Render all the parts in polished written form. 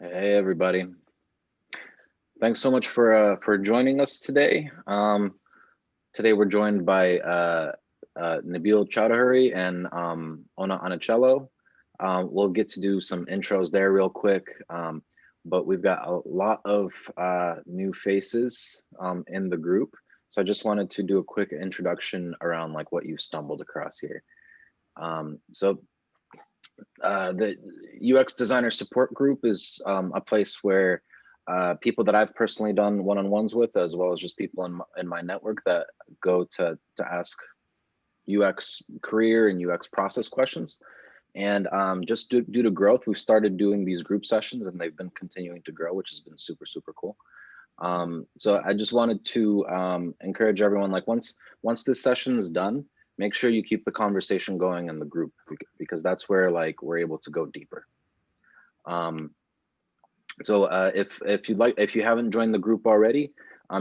Hey everybody! Thanks so much for joining us today. Today we're joined by Nabil Chowdhury and Ona Anicello. We'll get to do some intros there real quick, but we've got a lot of new faces in the group. So I just wanted to do a quick introduction around like what you stumbled across here. The UX designer support group is a place where people that I've personally done one-on-ones with, as well as just people in my network that go to ask UX career and UX process questions. And just due to growth, we've started doing these group sessions and they've been continuing to grow, which has been super, super cool. So I just wanted to encourage everyone, like once this session is done, make sure you keep the conversation going in the group, because that's where like we're able to go deeper. So if you haven't joined the group already,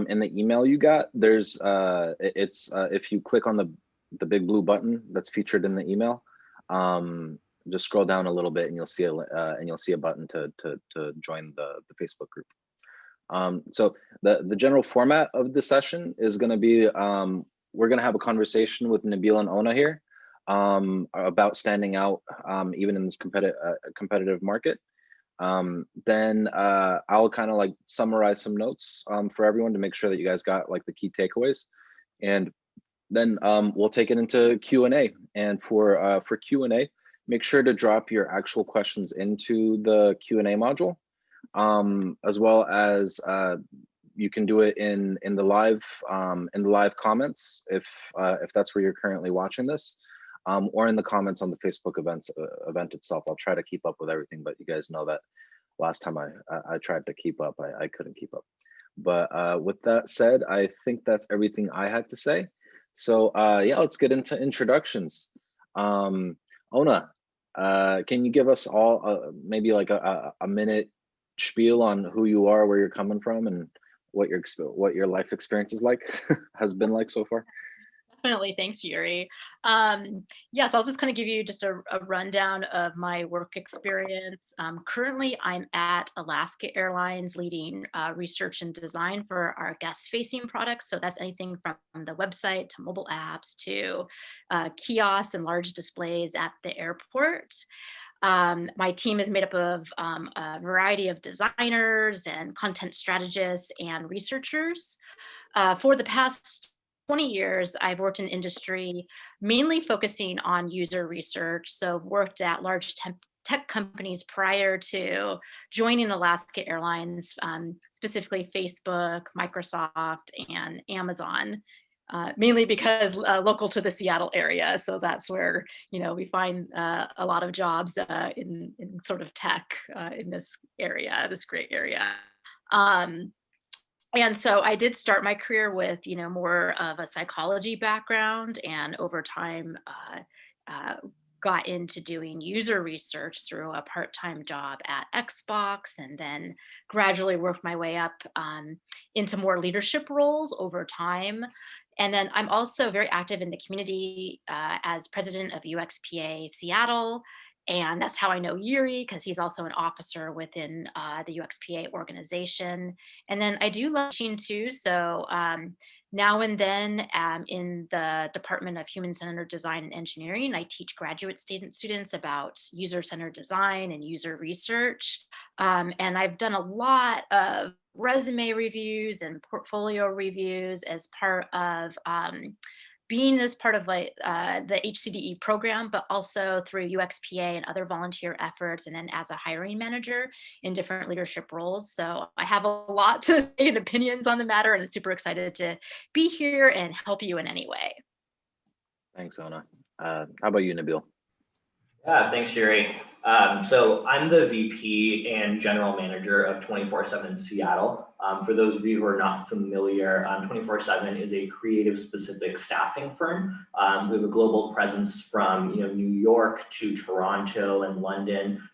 in the email you got, there's if you click on the big blue button that's featured in the email, just scroll down a little bit and you'll see a button to join the Facebook group. So the general format of the session is going to be we're going to have a conversation with Nabil and Ona here about standing out even in this competitive market. Then I'll kind of like summarize some notes for everyone to make sure that you guys got like the key takeaways, and then we'll take it into Q&A. And for Q&A, make sure to drop your actual questions into the Q&A module, as well as you can do it in the live comments if that's where you're currently watching this, or in the comments on the Facebook event itself. I'll try to keep up with everything, but you guys know that last time I tried to keep up, I couldn't keep up. But with that said, I think that's everything I had to say. So yeah, let's get into introductions. Ona, can you give us all maybe like a minute spiel on who you are, where you're coming from, and what your life experience is like has been like so far? Definitely. Thanks, Yuri. Yes, I'll just kind of give you just a rundown of my work experience. Currently, I'm at Alaska Airlines leading research and design for our guest-facing products. So that's anything from the website to mobile apps to kiosks and large displays at the airport. My team is made up of a variety of designers and content strategists and researchers. For the past 20 years, I've worked in industry, mainly focusing on user research. So I've worked at large tech companies prior to joining Alaska Airlines, specifically Facebook, Microsoft, and Amazon. Mainly because local to the Seattle area, so that's where we find a lot of jobs in sort of tech in this area, this great area. Um, and so I did start my career with, more of a psychology background, and over time got into doing user research through a part-time job at Xbox, and then gradually worked my way up into more leadership roles over time. And then I'm also very active in the community as president of UXPA Seattle. And that's how I know Yuri, because he's also an officer within the UXPA organization. And then I do love teaching too. So now and then in the Department of Human-Centered Design and Engineering, I teach graduate students about user-centered design and user research. And I've done a lot of resume reviews and portfolio reviews as part of being as part of like the HCDE program, but also through UXPA and other volunteer efforts, and then as a hiring manager in different leadership roles. So I have a lot to say and opinions on the matter, and I'm super excited to be here and help you in any way. Thanks, Ona. How about you, Nabil? Yeah, thanks, Yuri. So I'm the VP and General Manager of 24/7 Seattle. For those of you who are not familiar, 24/7 is a creative-specific staffing firm. We have a global presence from New York to Toronto and London,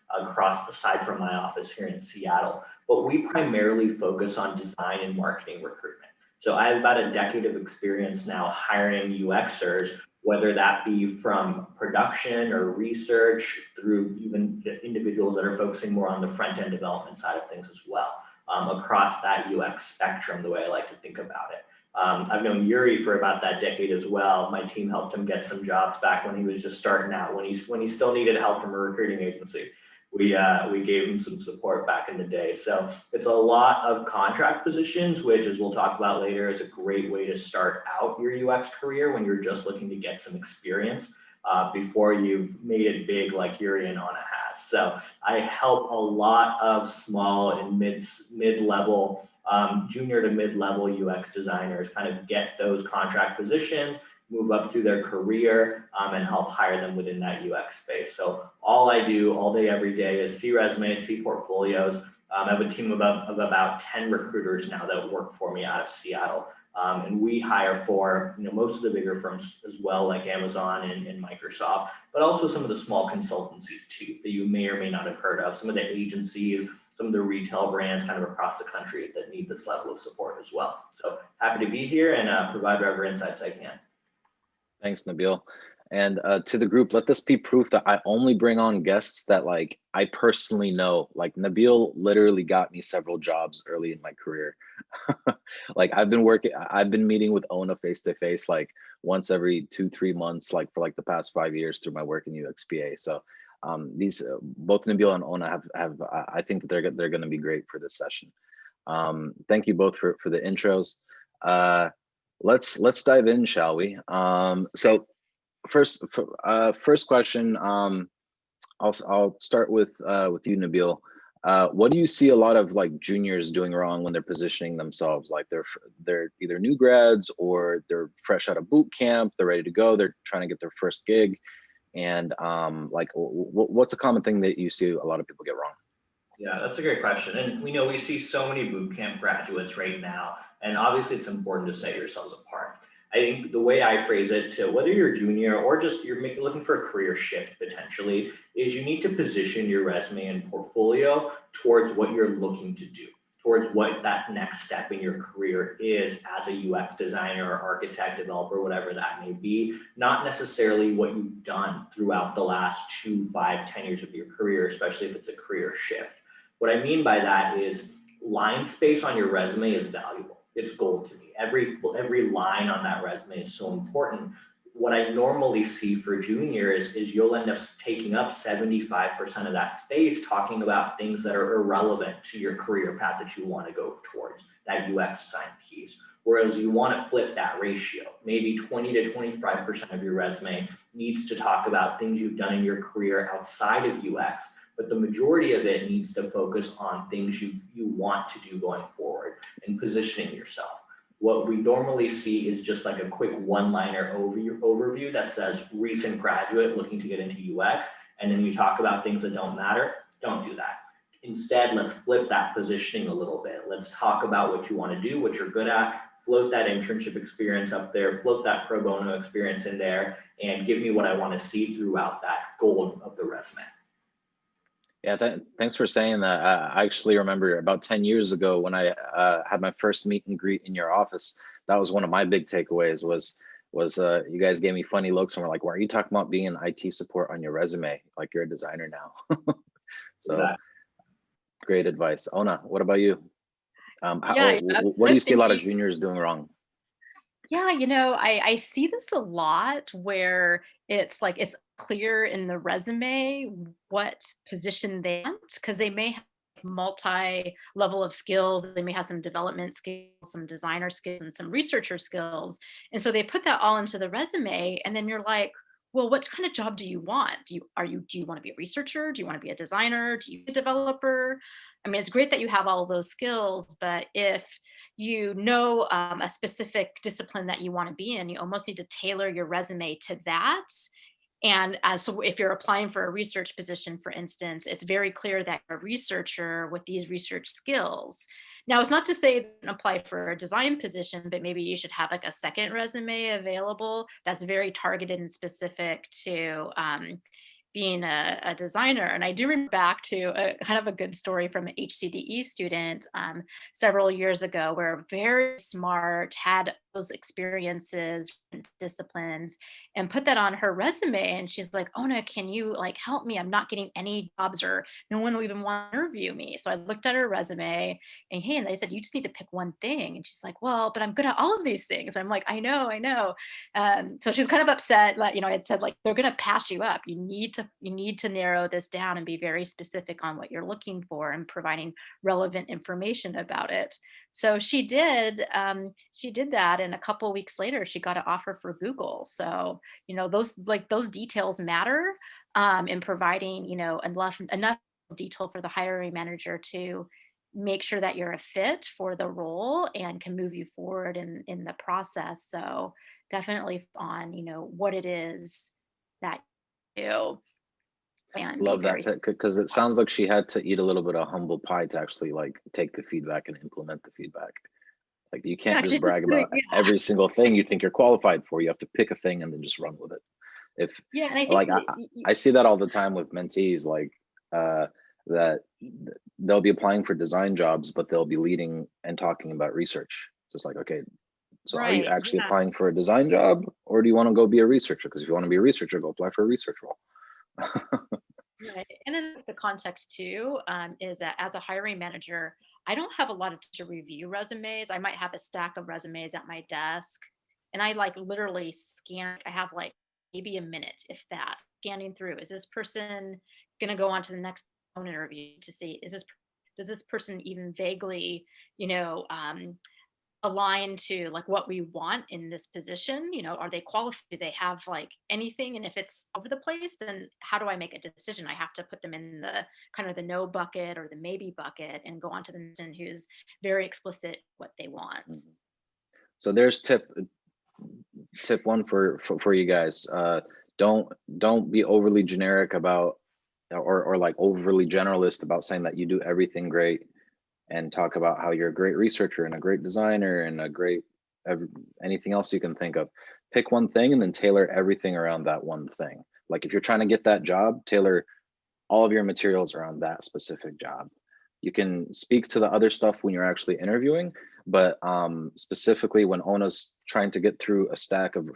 aside from my office here in Seattle. But we primarily focus on design and marketing recruitment. So I have about a decade of experience now hiring UXers, whether that be from production or research through even individuals that are focusing more on the front end development side of things as well, across that UX spectrum, the way I like to think about it. I've known Yuri for about that decade as well. My team helped him get some jobs back when he was just starting out, when he still needed help from a recruiting agency. We gave him some support back in the day. So it's a lot of contract positions, which, as we'll talk about later, is a great way to start out your UX career when you're just looking to get some experience before you've made it big like Yuri and Ona has. So I help a lot of small and mid-level, junior to mid-level UX designers kind of get those contract positions, move up through their career, and help hire them within that UX space. So all I do all day, every day is see resumes, see portfolios. I have a team of about 10 recruiters now that work for me out of Seattle. And we hire for most of the bigger firms as well, like Amazon and Microsoft, but also some of the small consultancies too, that you may or may not have heard of, some of the agencies, some of the retail brands kind of across the country that need this level of support as well. So happy to be here and provide whatever insights I can. Thanks, Nabil. And to the group, let this be proof that I only bring on guests that like I personally know. Like Nabil literally got me several jobs early in my career. Like I've been meeting with Ona face to face like once every 2-3 months, like for like the past 5 years through my work in UXPA. So these both Nabil and Ona have I think that they're going to be great for this session. Thank you both for the intros. Let's dive in, shall we? So first question. I'll start with you, Nabil. What do you see a lot of like juniors doing wrong when they're positioning themselves? Like they're either new grads or they're fresh out of boot camp, they're ready to go, they're trying to get their first gig, and like what's a common thing that you see a lot of people get wrong? Yeah, that's a great question. And we see so many bootcamp graduates right now, and obviously it's important to set yourselves apart. I think the way I phrase it, to whether you're junior or just you're looking for a career shift potentially, is you need to position your resume and portfolio towards what you're looking to do, towards what that next step in your career is as a UX designer or architect, developer, whatever that may be, not necessarily what you've done throughout the last 2, 5, 10 years of your career, especially if it's a career shift. What I mean by that is line space on your resume is valuable. It's gold to me. Every line on that resume is so important. What I normally see for juniors is you'll end up taking up 75% of that space talking about things that are irrelevant to your career path that you want to go towards, that UX design piece. Whereas you want to flip that ratio. Maybe 20 to 25% of your resume needs to talk about things you've done in your career outside of UX, but the majority of it needs to focus on things you want to do going forward and positioning yourself. What we normally see is just like a quick one-liner overview that says recent graduate looking to get into UX, and then you talk about things that don't matter. Don't do that. Instead, let's flip that positioning a little bit. Let's talk about what you want to do, what you're good at, float that internship experience up there, float that pro bono experience in there, and give me what I want to see throughout that gold of the resume. Yeah, thanks for saying that. I actually remember about 10 years ago when I had my first meet and greet in your office. That was one of my big takeaways was you guys gave me funny looks and were like, why are you talking about being in IT support on your resume? Like you're a designer now. So great advice. Ona, what about you? What do you see a lot of juniors doing wrong? Yeah, I see this a lot where it's like it's clear in the resume what position they want because they may have multi-level of skills. They may have some development skills, some designer skills, and some researcher skills. And so they put that all into the resume, and then you're like, well, what kind of job do you want? Do you want to be a researcher? Do you want to be a designer? Do you be a developer? I mean, it's great that you have all of those skills, but if you know a specific discipline that you want to be in, you almost need to tailor your resume to that. And so if you're applying for a research position, for instance, it's very clear that you're a researcher with these research skills. Now, it's not to say apply for a design position, but maybe you should have like a second resume available that's very targeted and specific to being a designer. And I do remember back to a kind of a good story from an HCDE student several years ago, where very smart, had those experiences, disciplines, and put that on her resume. And she's like, Ona, can you like help me? I'm not getting any jobs, or no one will even want to interview me. So I looked at her resume and hey, and they said, you just need to pick one thing. And she's like, well, but I'm good at all of these things. I'm like, I know. So she was kind of upset. Like, it said like, they're going to pass you up. You need to narrow this down and be very specific on what you're looking for and providing relevant information about it. So she did. She did that, and a couple weeks later, she got an offer for Google. So those details matter in providing enough detail for the hiring manager to make sure that you're a fit for the role and can move you forward in the process. So definitely on what it is that you do and be Love that, very because it sounds like she had to eat a little bit of humble pie to actually like take the feedback and implement the feedback. Like you can't yeah, just brag about every single thing you think you're qualified for. You have to pick a thing and then just run with it. If yeah, and I think like I see that all the time with mentees, like that they'll be applying for design jobs, but they'll be leading and talking about research. So it's like, okay, so are you right, actually yeah. applying for a design job, or do you want to go be a researcher? Because if you want to be a researcher, go apply for a research role. Right. And then the context too is that as a hiring manager, I don't have a lot of to review resumes. I might have a stack of resumes at my desk, and I like literally scan. I have like maybe a minute, if that, scanning through. Is this person going to go on to the next phone interview to see does this person even vaguely, you know, align to like what we want in this position? Are they qualified? Do they have like anything? And if it's over the place, then how do I make a decision? I have to put them in the kind of the no bucket or the maybe bucket and go on to the person who's very explicit what they want. So there's tip one for you guys. Don't be overly generic about or like overly generalist about saying that you do everything great, and talk about how you're a great researcher and a great designer and a great anything else you can think of. Pick one thing and then tailor everything around that one thing. Like if you're trying to get that job, tailor all of your materials around that specific job. You can speak to the other stuff when you're actually interviewing, but specifically when Ona's trying to get through a stack of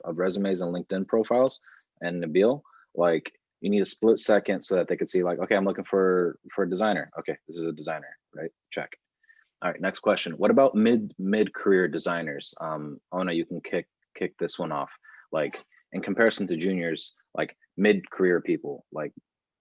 resumes and LinkedIn profiles, and Nabil, like you need a split second so that they could see like, okay, I'm looking for a designer. Okay, this is a designer, right? Check. All right, next question. What about mid-career designers? Ona, you can kick this one off. Like in comparison to juniors, like mid-career people, like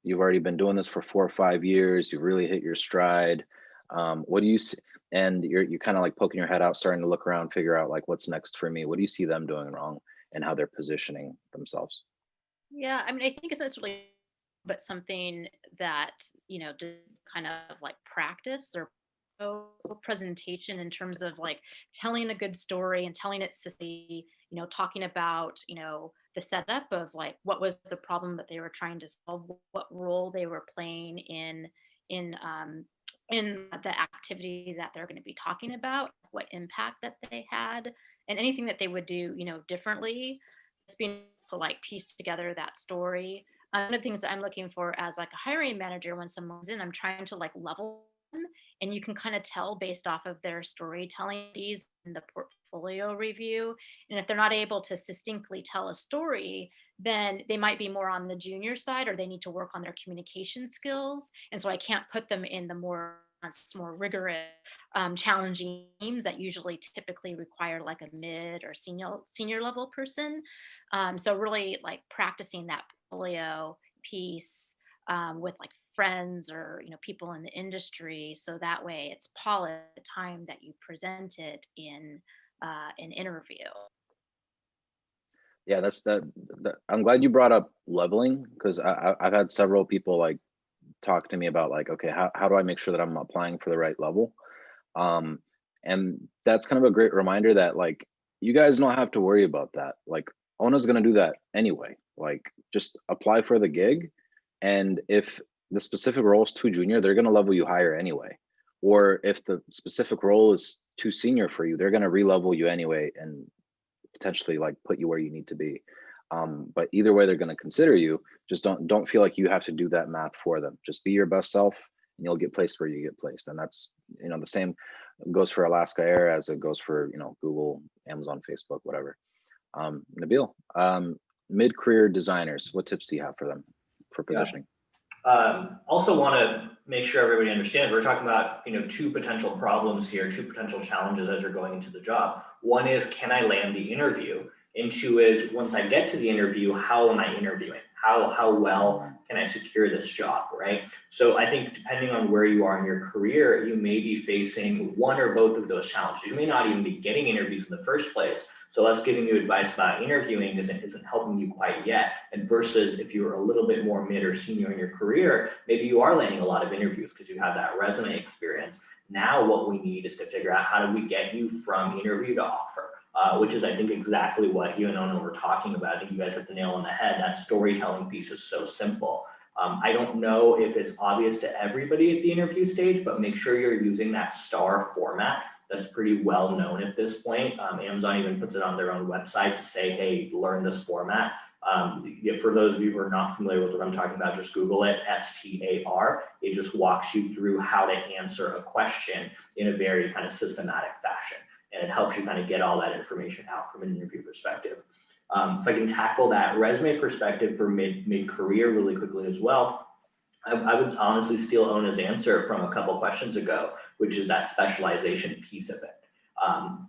you've already been doing this for 4 or 5 years, you've really hit your stride. What do you see? And you're kind of like poking your head out, starting to look around, figure out like what's next for me. What do you see them doing wrong and how they're positioning themselves? Yeah, I mean, I think it's necessarily, but something that, to kind of like practice or presentation in terms of like telling a good story and telling it succinctly, talking about, the setup of like what was the problem that they were trying to solve, what role they were playing in in the activity that they're going to be talking about, what impact that they had, and anything that they would do, differently. Just being able to like piece together that story. One of the things that I'm looking for as like a hiring manager when someone's in, I'm trying to like level them, and you can kind of tell based off of their storytelling these in the portfolio review. And if they're not able to succinctly tell a story, then they might be more on the junior side, or they need to work on their communication skills. And so I can't put them in the more rigorous, challenging teams that usually typically require like a mid or senior level person. So really like practicing that portfolio piece with like friends or people in the industry, so that way it's polished the time that you present it in an interview. Yeah, that's that. I'm glad you brought up leveling, because I've had several people like talk to me about like, okay, how do I make sure that I'm applying for the right level? And that's kind of a great reminder that like you guys don't have to worry about that. Like Ona's gonna do that anyway. Like just apply for the gig, and if the specific role is too junior, they're gonna level you higher anyway. Or if the specific role is too senior for you, they're gonna re-level you anyway and potentially like put you where you need to be. But either way, they're going to consider you. Just don't feel like you have to do that math for them. Just be your best self, and you'll get placed where you get placed. And that's the same goes for Alaska Air as it goes for, Google, Amazon, Facebook, whatever. Nabil, mid-career designers, what tips do you have for them for positioning? Also want to make sure everybody understands we're talking about, two potential problems here, two potential challenges as you're going into the job. One is, can I land the interview? And two is, once I get to the interview, how am I interviewing? How well can I secure this job, right? So I think depending on where you are in your career, you may be facing one or both of those challenges. You may not even be getting interviews in the first place. So us giving you advice about interviewing isn't helping you quite yet. And versus if you're a little bit more mid or senior in your career, maybe you are landing a lot of interviews because you have that resume experience. Now what we need is to figure out how do we get you from interview to offer. Which is, I think, exactly what you and Ono were talking about. I think you guys hit the nail on the head. That storytelling piece is so simple. I don't know if it's obvious to everybody at the interview stage, but make sure you're using that STAR format. That's pretty well known at this point. Amazon even puts it on their own website to say, hey, learn this format. For those of you who are not familiar with what I'm talking about, just Google it, STAR. It just walks you through how to answer a question in a very kind of systematic fashion. And it helps you kind of get all that information out from an interview perspective. If I can tackle that resume perspective for mid-career really quickly as well, I would honestly steal Ona's answer from a couple questions ago, which is that specialization piece of it.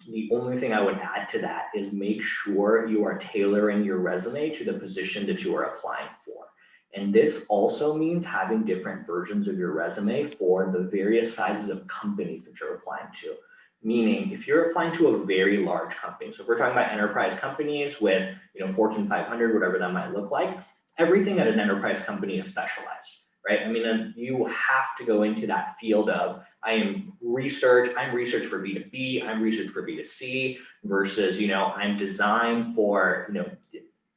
The only thing I would add to that is make sure you are tailoring your resume to the position that you are applying for. And this also means having different versions of your resume for the various sizes of companies that you're applying to. Meaning, if you're applying to a very large company, so if we're talking about enterprise companies with, Fortune 500, whatever that might look like, everything at an enterprise company is specialized, right? I mean, you have to go into that field of, I'm research for B2B, I'm research for B2C versus, I'm design for,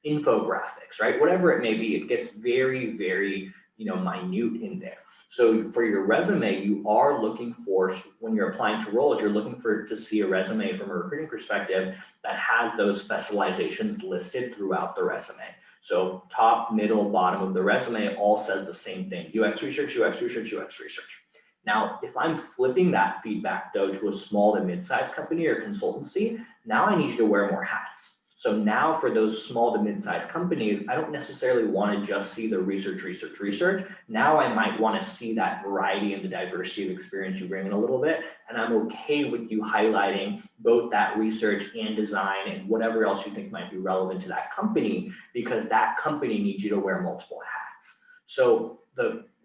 infographics, right? Whatever it may be, it gets very, very, minute in there. So for your resume, you are looking for, when you're applying to roles, you're looking to see a resume from a recruiting perspective that has those specializations listed throughout the resume. So top, middle, bottom of the resume all says the same thing: UX research, UX research, UX research. Now, if I'm flipping that feedback though to a small to mid-sized company or consultancy, now I need you to wear more hats. So now for those small to mid-sized companies, I don't necessarily want to just see the research. Now I might want to see that variety and the diversity of experience you bring in a little bit. And I'm okay with you highlighting both that research and design and whatever else you think might be relevant to that company, because that company needs you to wear multiple hats. So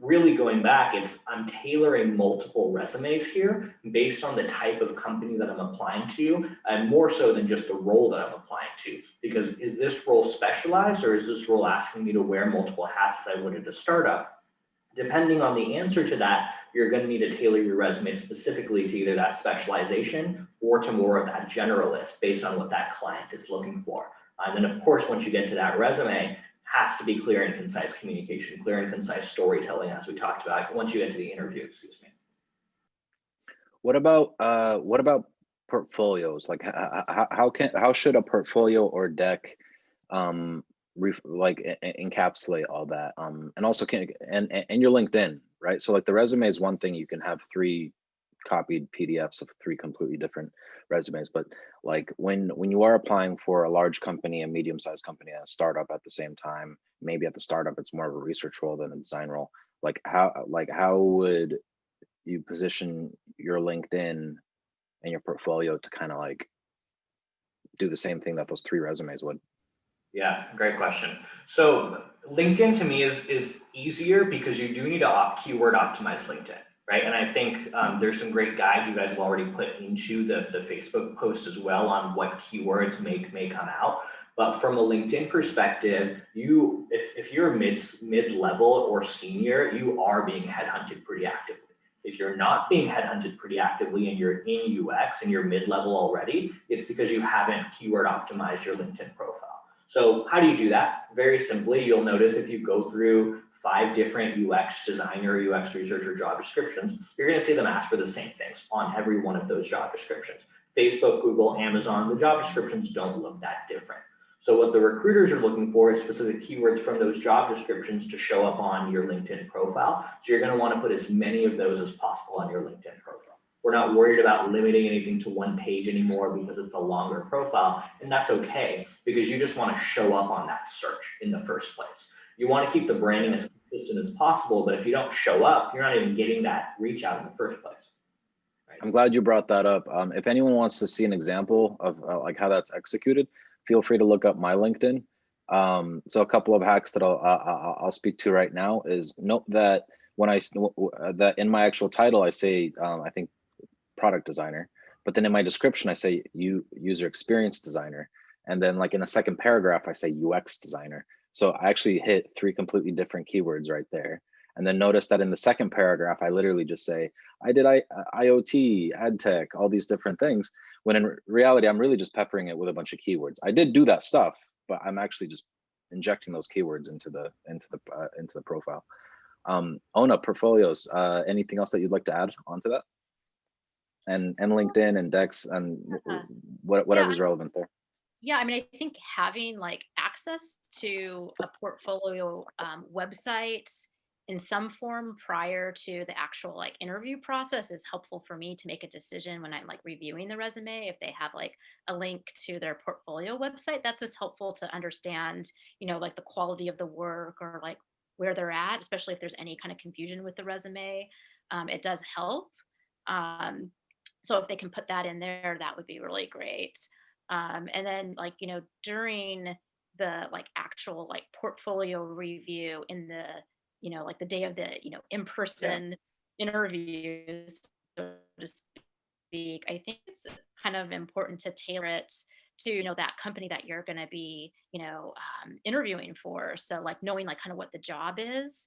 really going back, I'm tailoring multiple resumes here based on the type of company that I'm applying to, and more so than just the role that I'm applying to. Because is this role specialized, or is this role asking me to wear multiple hats as I would at a startup? Depending on the answer to that, you're going to need to tailor your resume specifically to either that specialization or to more of that generalist based on what that client is looking for. And then of course, once you get to that resume, has to be clear and concise communication, clear and concise storytelling, as we talked about once you get to the interview, excuse me. What about portfolios? Like how should a portfolio or deck encapsulate all that? And also and your LinkedIn, right? So like the resume is one thing. You can have 3 copied PDFs of 3 completely different resumes, but like when you are applying for a large company, a medium-sized company, a startup at the same time, maybe at the startup it's more of a research role than a design role. Like how would you position your LinkedIn and your portfolio to kind of like do the same thing that those 3 resumes would? Yeah, great question. So LinkedIn to me is easier because you do need to keyword optimize LinkedIn. Right. And I think there's some great guides you guys have already put into the Facebook post as well on what keywords may come out. But from a LinkedIn perspective, if you're mid-level or senior, you are being headhunted pretty actively. If you're not being headhunted pretty actively and you're in UX and you're mid-level already, it's because you haven't keyword optimized your LinkedIn profile. So how do you do that? Very simply, you'll notice if you go through 5 different UX designer, UX researcher job descriptions, you're going to see them ask for the same things on every one of those job descriptions. Facebook, Google, Amazon, the job descriptions don't look that different. So what the recruiters are looking for is specific keywords from those job descriptions to show up on your LinkedIn profile. So you're going to want to put as many of those as possible on your LinkedIn profile. We're not worried about limiting anything to one page anymore because it's a longer profile. And that's okay, because you just want to show up on that search in the first place. You want to keep the branding as consistent as possible, but if you don't show up, you're not even getting that reach out in the first place. Right? I'm glad you brought that up. If anyone wants to see an example of like how that's executed, feel free to look up my LinkedIn. So a couple of hacks that I'll speak to right now is note that when that in my actual title, I say, I think product designer, but then in my description, I say user experience designer. And then like in the second paragraph, I say UX designer. So I actually hit 3 completely different keywords right there. And then notice that in the second paragraph, I literally just say, I did IoT, ad tech, all these different things. When in reality, I'm really just peppering it with a bunch of keywords. I did do that stuff, but I'm actually just injecting those keywords into the profile. Ona, portfolios, anything else that you'd like to add onto that? And LinkedIn and Dex and whatever's relevant there. Yeah, I mean, I think having like access to a portfolio website in some form prior to the actual like interview process is helpful for me to make a decision when I'm like reviewing the resume. If they have like a link to their portfolio website, that's just helpful to understand, you know, like the quality of the work or like where they're at, especially if there's any kind of confusion with the resume. It does help. So if they can put that in there, that would be really great. And then like, you know, during the like actual like portfolio review in the, you know, like the day of the, you know, in-person interviews, so to speak, I think it's kind of important to tailor it to, you know, that company that you're going to be, you know, interviewing for. So like knowing like kind of what the job is.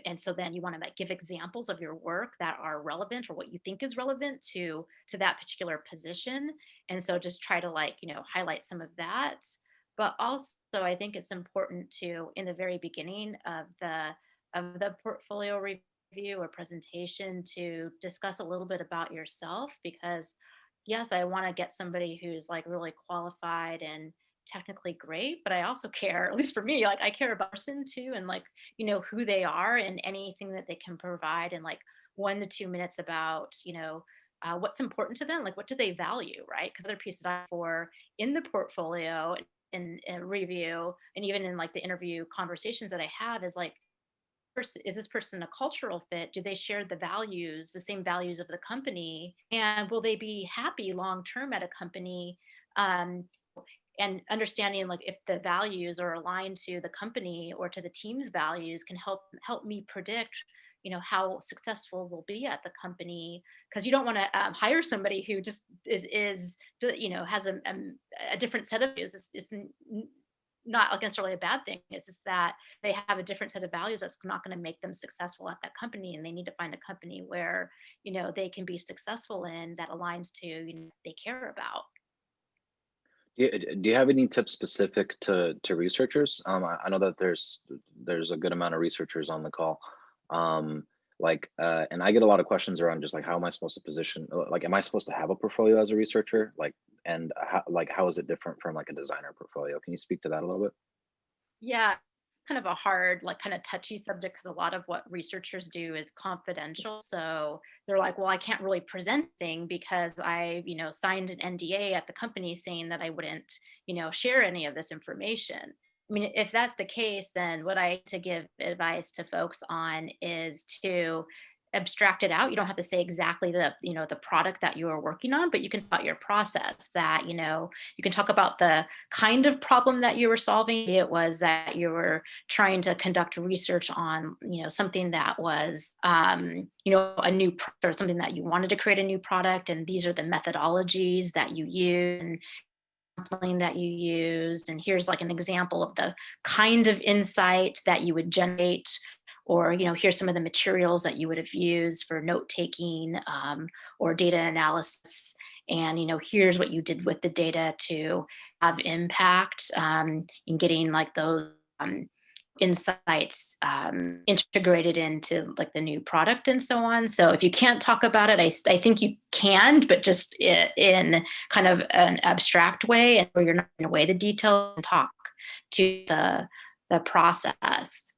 And so then you want to like give examples of your work that are relevant or what you think is relevant to that particular position. And so just try to like, you know, highlight some of that. But also I think it's important to, in the very beginning of the portfolio review or presentation, to discuss a little bit about yourself, because yes, I want to get somebody who's like really qualified and technically great, but I also care, at least for me, like I care about person too, and like, you know, who they are and anything that they can provide in like 1 to 2 minutes about, you know, what's important to them, like what do they value, right? Because other piece that I for in the portfolio and review, and even in like the interview conversations that I have, is like, is this person a cultural fit? Do they share the values, the same values of the company? And will they be happy long term at a company? And understanding like if the values are aligned to the company or to the team's values can help me predict, you know, how successful they'll be at the company. Because you don't want to hire somebody who just you know, has a different set of views. Not like necessarily a bad thing. It's just that they have a different set of values that's not going to make them successful at that company, and they need to find a company where, you know, they can be successful in, that aligns to, you know, they care about. Do you have any tips specific to researchers? I know that there's a good amount of researchers on the call. And I get a lot of questions around just like, how am I supposed to position, like, am I supposed to have a portfolio as a researcher? Like, and how is it different from like a designer portfolio? Can you speak to that a little bit? Yeah, kind of a hard, like kind of touchy subject, because a lot of what researchers do is confidential. So they're like, well, I can't really present thing because I, you know, signed an NDA at the company saying that I wouldn't, you know, share any of this information. I mean, if that's the case, then what I to give advice to folks on is to abstract it out. You don't have to say exactly the, you know, the product that you are working on, but you can talk about your process, that, you know, you can talk about the kind of problem that you were solving. It was that you were trying to conduct research on, you know, something that was, you know, a new product, or something that you wanted to create a new product. And these are the methodologies that you use and sampling that you used. And here's like an example of the kind of insight that you would generate, or, you know, here's some of the materials that you would have used for note taking, or data analysis. And, you know, here's what you did with the data to have impact in getting like those insights integrated into like the new product and so on. So if you can't talk about it, I think you can, but just in kind of an abstract way, and where you're not going to weigh the detail and talk to the process.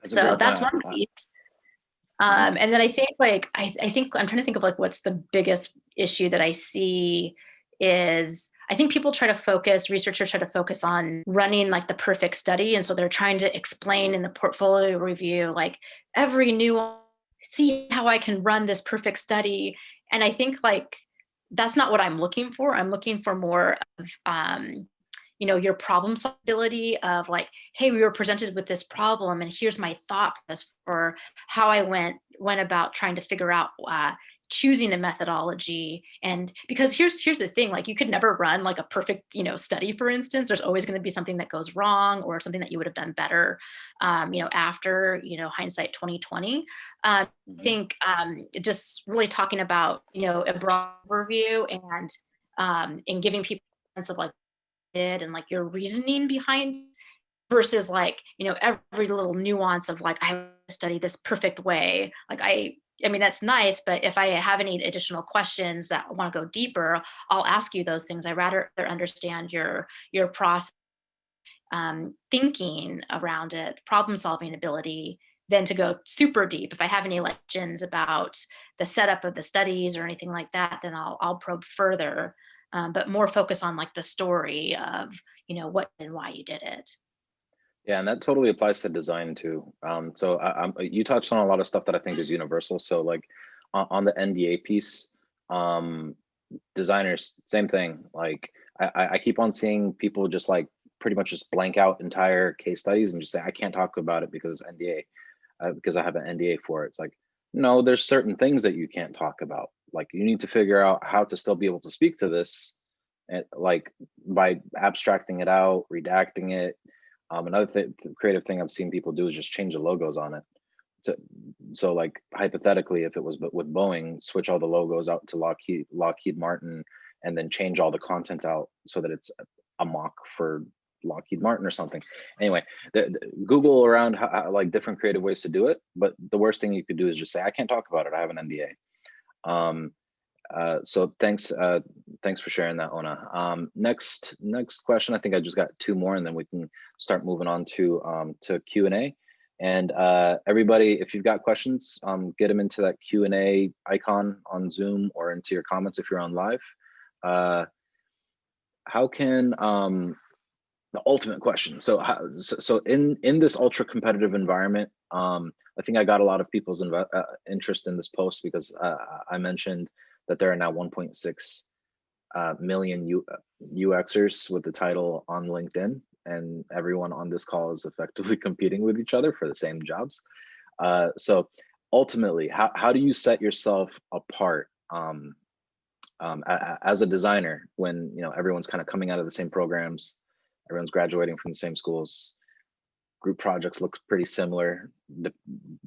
So that's one piece. And then I think like, I think I'm trying to think of like, what's the biggest issue that I see is I think people try to focus, researchers try to focus on running like the perfect study. And so they're trying to explain in the portfolio review, like every new, see how I can run this perfect study. And I think like, that's not what I'm looking for. I'm looking for more of, you know, your problem solvability of like, hey, we were presented with this problem and here's my thought process for how I went about trying to figure out choosing a methodology. And because here's the thing, like you could never run like a perfect, you know, study, for instance. There's always going to be something that goes wrong or something that you would have done better, you know, after, you know, hindsight 2020. I think just really talking about, you know, a broad overview and giving people a sense of like did and like your reasoning behind versus like, you know, every little nuance of like I study this perfect way. Like I mean that's nice, but if I have any additional questions that want to go deeper, I'll ask you those things. I rather understand your process, thinking around it, problem solving ability, than to go super deep. If I have any questions about the setup of the studies or anything like that, then I'll probe further. But more focus on like the story of, you know, what and why you did it. Yeah, and that totally applies to design too. So you touched on a lot of stuff that I think is universal. So like on the NDA piece, designers, same thing. Like I keep on seeing people just like pretty much just blank out entire case studies and just say, I can't talk about it because NDA, because I have an NDA for it. It's like, no, there's certain things that you can't talk about. Like you need to figure out how to still be able to speak to this, and like by abstracting it out, redacting it. Another creative thing I've seen people do is just change the logos on it. So like hypothetically, if it was with Boeing, switch all the logos out to Lockheed Martin, and then change all the content out so that it's a mock for Lockheed Martin or something. Anyway, Google around like different creative ways to do it, but the worst thing you could do is just say, I can't talk about it, I have an NDA. So thanks for sharing that, Ona. Next question. I think I just got two more, and then we can start moving on to Q&A. And everybody, if you've got questions, get them into that Q&A icon on Zoom or into your comments if you're on live. How can the ultimate question? So in this ultra competitive environment, I think I got a lot of people's interest in this post because I mentioned that there are now 1.6 million UXers with the title on LinkedIn, and everyone on this call is effectively competing with each other for the same jobs. So ultimately, how do you set yourself apart as a designer when, you know, everyone's kind of coming out of the same programs, everyone's graduating from the same schools, group projects look pretty similar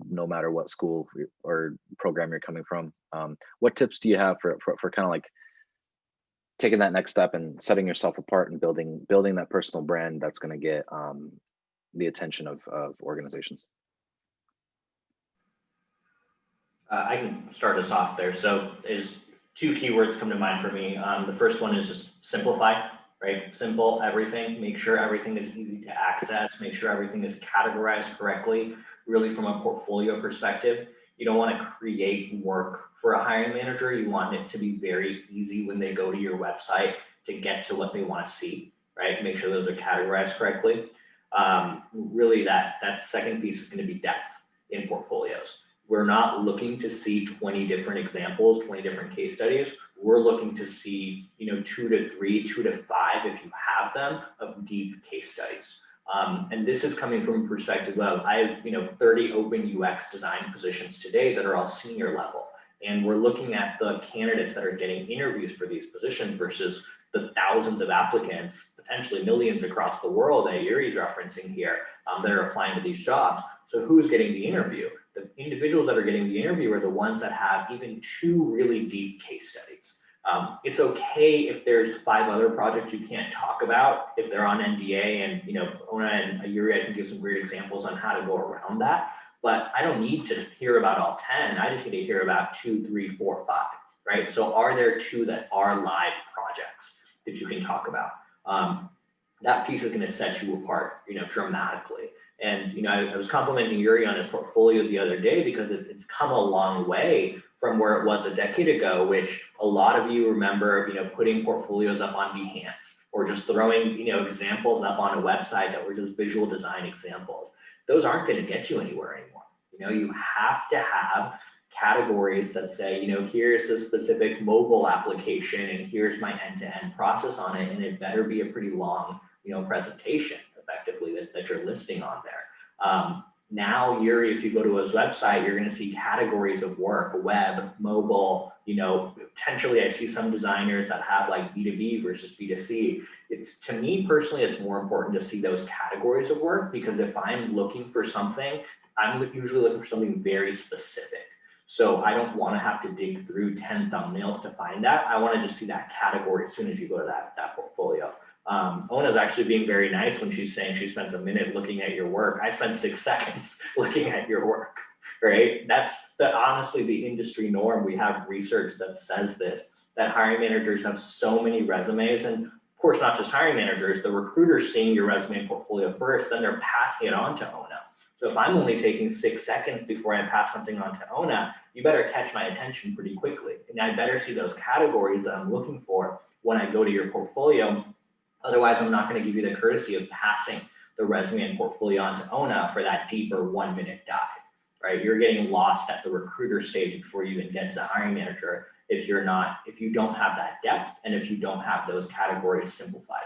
no matter what school or program you're coming from? What tips do you have for kind of like taking that next step and setting yourself apart and building that personal brand that's going to get the attention of organizations? I can start us off there. So there's two keywords come to mind for me. The first one is just simplify, right? Simple everything, make sure everything is easy to access, make sure everything is categorized correctly, really from a portfolio perspective. You don't want to create work for a hiring manager. You want it to be very easy when they go to your website to get to what they want to see, right? Make sure those are categorized correctly. Really that second piece is going to be depth in portfolios. We're not looking to see 20 different examples, 20 different case studies. We're looking to see, 2 to 3, 2 to 5, if you have them, of deep case studies. And this is coming from a perspective of I have 30 open UX design positions today that are all senior level. And we're looking at the candidates that are getting interviews for these positions versus the thousands of applicants, potentially millions across the world that Yuri's referencing here, that are applying to these jobs. So who's getting the interview? The individuals that are getting the interview are the ones that have even 2 really deep case studies. It's okay if there's 5 other projects you can't talk about if they're on NDA, and Ona and Yuri, I can give some great examples on how to go around that. But I don't need to hear about all 10. I just need to hear about 2, 3, 4, 5, right? So are there 2 that are live projects that you can talk about? That piece is going to set you apart, dramatically. And, I was complimenting Yuri on his portfolio the other day because it's come a long way from where it was a decade ago, which a lot of you remember, putting portfolios up on Behance or just throwing, examples up on a website that were just visual design examples. Those aren't going to get you anywhere anymore. You have to have categories that say, here's the specific mobile application and here's my end-to-end process on it. And it better be a pretty long, presentation effectively that you're listing on there. Now, Yuri, if you go to his website, you're going to see categories of work, web, mobile, potentially I see some designers that have like B2B versus B2C. To me personally, it's more important to see those categories of work, because if I'm looking for something, I'm usually looking for something very specific. So I don't want to have to dig through 10 thumbnails to find that. I want to just see that category as soon as you go to that portfolio. Ona's actually being very nice when she's saying she spends a minute looking at your work. I spend 6 seconds looking at your work, right? That's honestly the industry norm. We have research that says this, that hiring managers have so many resumes, and of course, not just hiring managers, the recruiters seeing your resume and portfolio first, then they're passing it on to Ona. So if I'm only taking 6 seconds before I pass something on to Ona, you better catch my attention pretty quickly. And I better see those categories that I'm looking for when I go to your portfolio. Otherwise, I'm not going to give you the courtesy of passing the resume and portfolio on to Ona for that deeper 1-minute dive, right? You're getting lost at the recruiter stage before you even get to the hiring manager if you don't have that depth and if you don't have those categories simplified.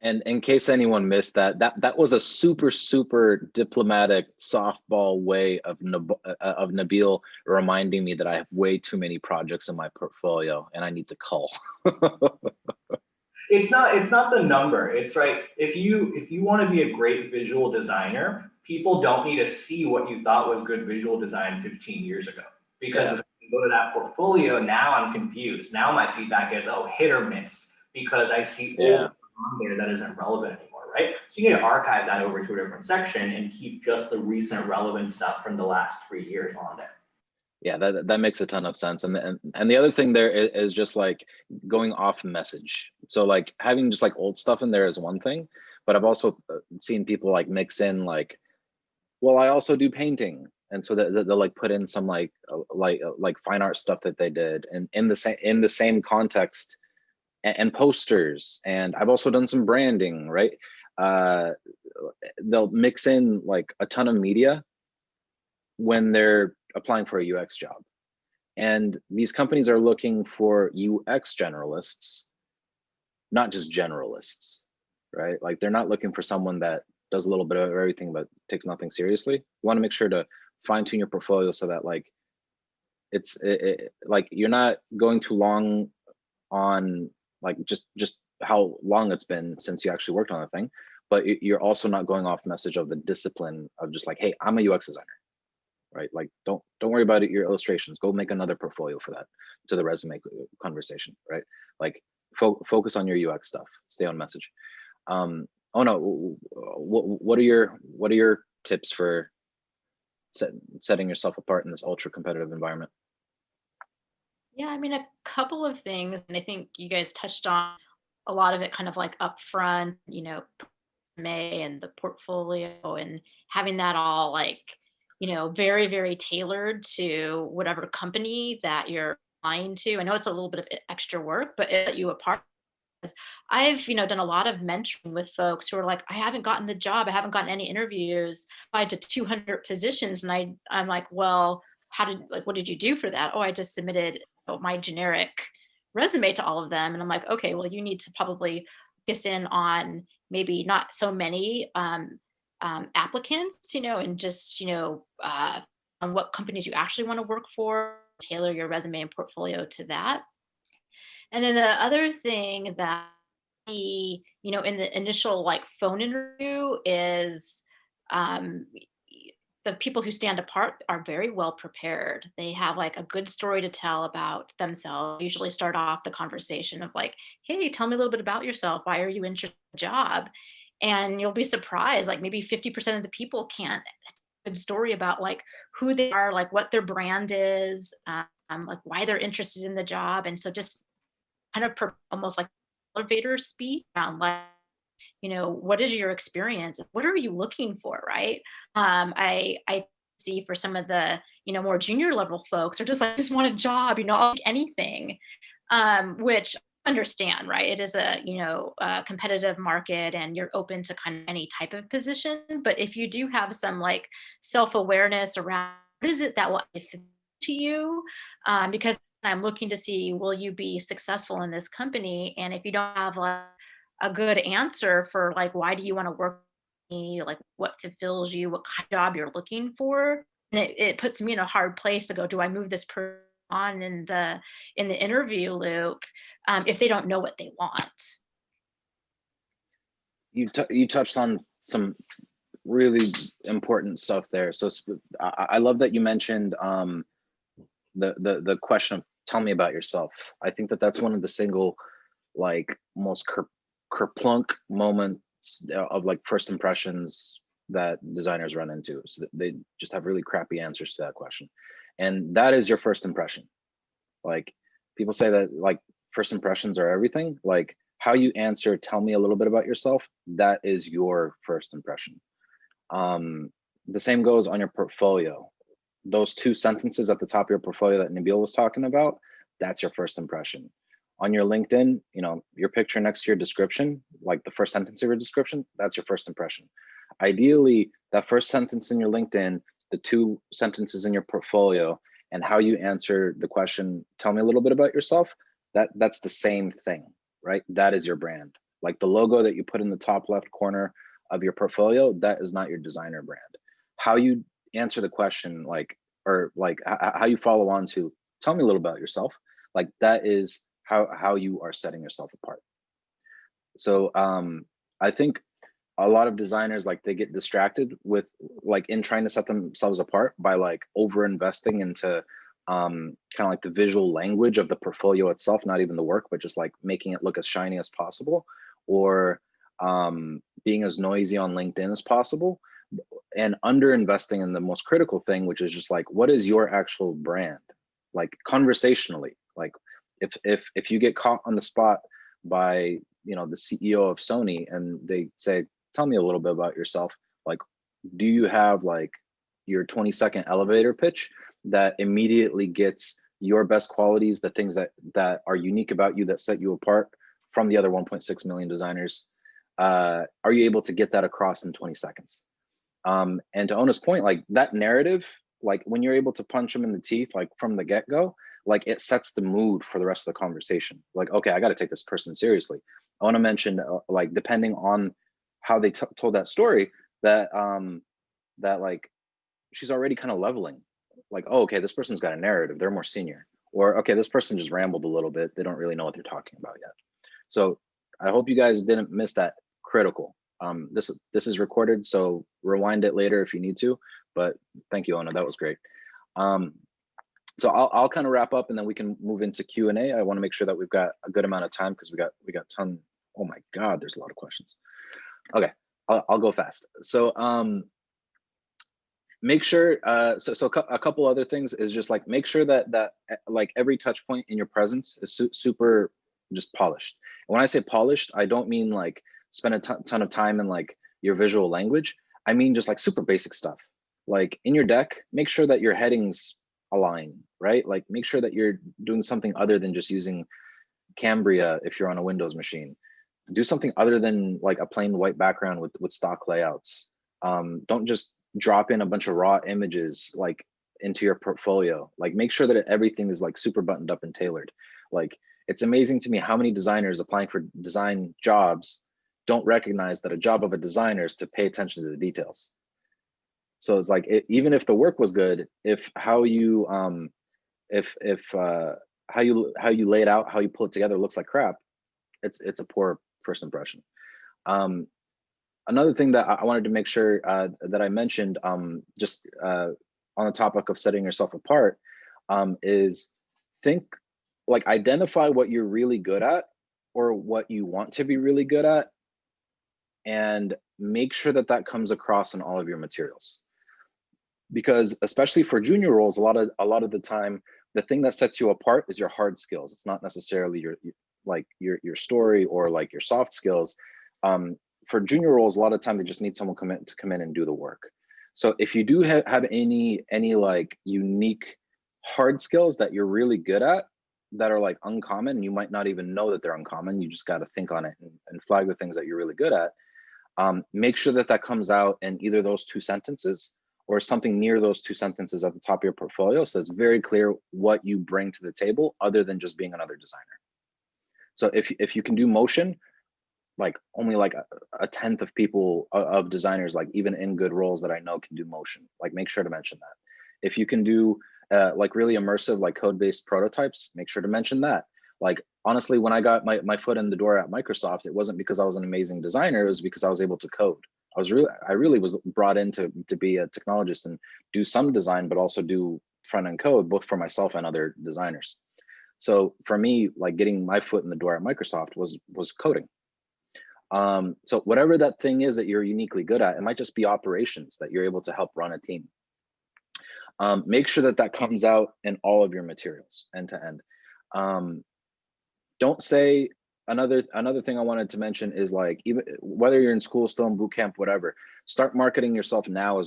And in case anyone missed that was a super diplomatic softball way of Nabil reminding me that I have way too many projects in my portfolio and I need to cull. It's not the number. It's right. If you want to be a great visual designer, people don't need to see what you thought was good visual design 15 years ago. Because if you go to that portfolio, now I'm confused. Now my feedback is, hit or miss, because I see old on there that isn't relevant anymore, right? So you need to archive that over to a different section and keep just the recent relevant stuff from the last 3 years on there. Yeah, that makes a ton of sense. And the other thing there is just like going off message. So like having just like old stuff in there is one thing, but I've also seen people like mix in like, well, I also do painting. And so they'll like put in some like fine art stuff that they did and in the same context and posters. And I've also done some branding, right? They'll mix in like a ton of media when they're applying for a UX job. And these companies are looking for UX generalists, not just generalists, right? Like they're not looking for someone that does a little bit of everything but takes nothing seriously. You want to make sure to fine tune your portfolio so that like like you're not going too long on like just how long it's been since you actually worked on a thing, but you're also not going off message of the discipline of just like, hey, I'm a UX designer. Right? Like, don't worry about it, your illustrations. Go make another portfolio for that to the resume conversation, right? Like, focus on your UX stuff. Stay on message. Oh no, what are your tips for setting yourself apart in this ultra competitive environment? Yeah, I mean, a couple of things, and I think you guys touched on a lot of it kind of like upfront, May and the portfolio and having that all like, very tailored to whatever company that you're applying to. I know it's a little bit of extra work, but it set you apart. I've, done a lot of mentoring with folks who are like, I haven't gotten the job. I haven't gotten any interviews, applied to 200 positions. And I'm like, well, what did you do for that? Oh, I just submitted my generic resume to all of them. And I'm like, okay, well, you need to probably focus in on maybe not so many applicants, and just, on what companies you actually want to work for, tailor your resume and portfolio to that. And then the other thing that in the initial like phone interview is the people who stand apart are very well prepared. They have like a good story to tell about themselves. Usually start off the conversation of like, hey, tell me a little bit about yourself. Why are you interested in the job? And you'll be surprised, like maybe 50% of the people can't a good story about like who they are, like what their brand is, like why they're interested in the job. And so just kind of almost like elevator speak around like you know, what is your experience? What are you looking for, right? I see for some of the, you know, more junior level folks are just like, just want a job, you know, I'll take anything, which I understand, right? It is a, you know, a competitive market and you're open to kind of any type of position. But if you do have some like self-awareness around what is it that will add to you, because I'm looking to see, will you be successful in this company? And if you don't have like a good answer for like, why do you want to work with me? Like what fulfills you, what kind of job you're looking for. And it puts me in a hard place to go, do I move this person on in the interview loop, if they don't know what they want? You touched on some really important stuff there. So I love that you mentioned the question of tell me about yourself. I think that that's one of the single like most kerplunk moments of like first impressions that designers run into. So that they just have really crappy answers to that question, and that is your first impression. Like people say that like first impressions are everything. Like how you answer, tell me a little bit about yourself. That is your first impression. The same goes on your portfolio. Those two sentences at the top of your portfolio that Nabil was talking about, that's your first impression. On your LinkedIn, you know, your picture next to your description, like the first sentence of your description, that's your first impression. Ideally, that first sentence in your LinkedIn, the two sentences in your portfolio, and how you answer the question, tell me a little bit about yourself, that's the same thing, right? That is your brand. Like the logo that you put in the top left corner of your portfolio, that is not your designer brand. How you answer the question, like, or like how you follow on to tell me a little about yourself, like that is how you are setting yourself apart. So I think a lot of designers, like they get distracted with like in trying to set themselves apart by like over investing into kind of like the visual language of the portfolio itself, not even the work, but just like making it look as shiny as possible, or being as noisy on LinkedIn as possible, and under investing in the most critical thing, which is just like, what is your actual brand? Like conversationally, like if you get caught on the spot by, you know, the CEO of Sony and they say, tell me a little bit about yourself, like, do you have like your 20-second elevator pitch that immediately gets your best qualities, the things that are unique about you that set you apart from the other 1.6 million designers? Are you able to get that across in 20 seconds? And to Ona's point, like that narrative, like when you're able to punch them in the teeth, like from the get-go, like it sets the mood for the rest of the conversation. Like, okay, I got to take this person seriously. Ona mentioned like depending on how they told that story, that that like she's already kind of leveling. Like, oh, okay, this person's got a narrative. They're more senior. Or okay, this person just rambled a little bit. They don't really know what they're talking about yet. So I hope you guys didn't miss that critical. This is recorded, so rewind it later if you need to. But thank you, Ona. That was great. So I'll kind of wrap up, and then we can move into Q&A. I want to make sure that we've got a good amount of time because we got ton. Oh my God, there's a lot of questions. Okay, I'll go fast. So make sure. So a couple other things is just like make sure that like every touch point in your presence is super just polished. And when I say polished, I don't mean like spend a ton of time in like your visual language. I mean just like super basic stuff. Like in your deck, make sure that your headings align, right? Like make sure that you're doing something other than just using Cambria if you're on a Windows machine. Do something other than like a plain white background with stock layouts. Don't just drop in a bunch of raw images like into your portfolio. Like make sure that everything is like super buttoned up and tailored. Like it's amazing to me how many designers applying for design jobs don't recognize that a job of a designer is to pay attention to the details. So it's like even if the work was good, if how you how you lay it out, how you pull it together looks like crap, it's a poor first impression. Another thing that I wanted to make sure that I mentioned, just on the topic of setting yourself apart, is like identify what you're really good at or what you want to be really good at, and make sure that that comes across in all of your materials. Because especially for junior roles, a lot of the time, the thing that sets you apart is your hard skills. It's not necessarily your story or like your soft skills. for junior roles, a lot of time they just need someone to come in and do the work. So if you do have any like unique hard skills that you're really good at that are like uncommon, you might not even know that they're uncommon. You just got to think on it and flag the things that you're really good at. Make sure that that comes out in either those 2 sentences or something near those 2 sentences at the top of your portfolio, so it's very clear what you bring to the table other than just being another designer. So if you can do motion, like only like a 10th of people of designers, like even in good roles that I know, can do motion. Like make sure to mention that. If you can do like really immersive, like code-based prototypes, make sure to mention that. Like honestly, when I got my foot in the door at Microsoft, it wasn't because I was an amazing designer, it was because I was able to code. I really was brought in to be a technologist and do some design, but also do front-end code, both for myself and other designers. So for me, like getting my foot in the door at Microsoft was coding. So whatever that thing is that you're uniquely good at, it might just be operations that you're able to help run a team. Make sure that that comes out in all of your materials end to end. Don't say, another thing I wanted to mention is like, even whether you're in school, still in boot camp, whatever, start marketing yourself now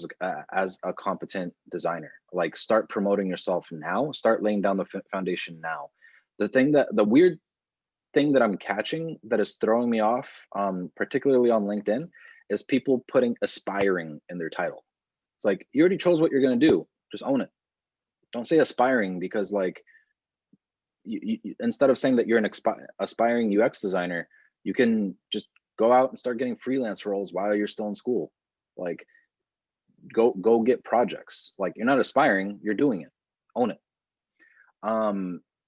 as a competent designer. Like start promoting yourself now, start laying down the foundation now. The weird thing that I'm catching that is throwing me off, particularly on LinkedIn, is people putting aspiring in their title. It's like, you already chose what you're going to do, just own it. Don't say aspiring, because like you, instead of saying that you're an aspiring UX designer, you can just go out and start getting freelance roles while you're still in school. Like go get projects. Like you're not aspiring, you're doing it. Own it.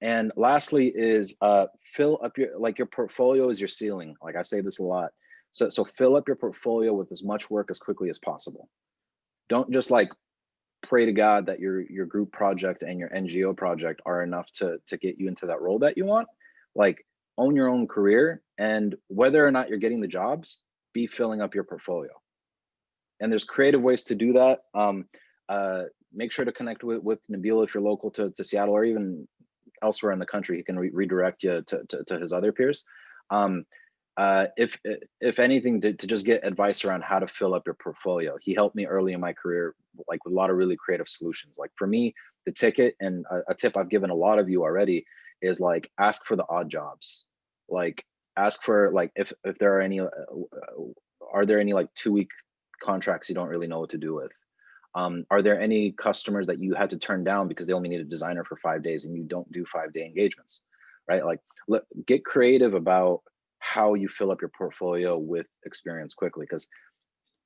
And lastly is fill up your portfolio is your ceiling. Like I say this a lot. So fill up your portfolio with as much work as quickly as possible. Don't just like pray to God that your group project and your NGO project are enough to get you into that role that you want. Like own your own career, and whether or not you're getting the jobs, be filling up your portfolio. And there's creative ways to do that. Make sure to connect with Nabil if you're local to Seattle, or even elsewhere in the country. He can redirect you to his other peers. If anything, to just get advice around how to fill up your portfolio. He helped me early in my career, like with a lot of really creative solutions. Like for me, the ticket, and a tip I've given a lot of you already, is like ask for the odd jobs. Like ask for like if there are any like 2-week contracts you don't really know what to do with. Are there any customers that you had to turn down because they only need a designer for 5 days and you don't do 5-day engagements, right? Like get creative about how you fill up your portfolio with experience quickly, because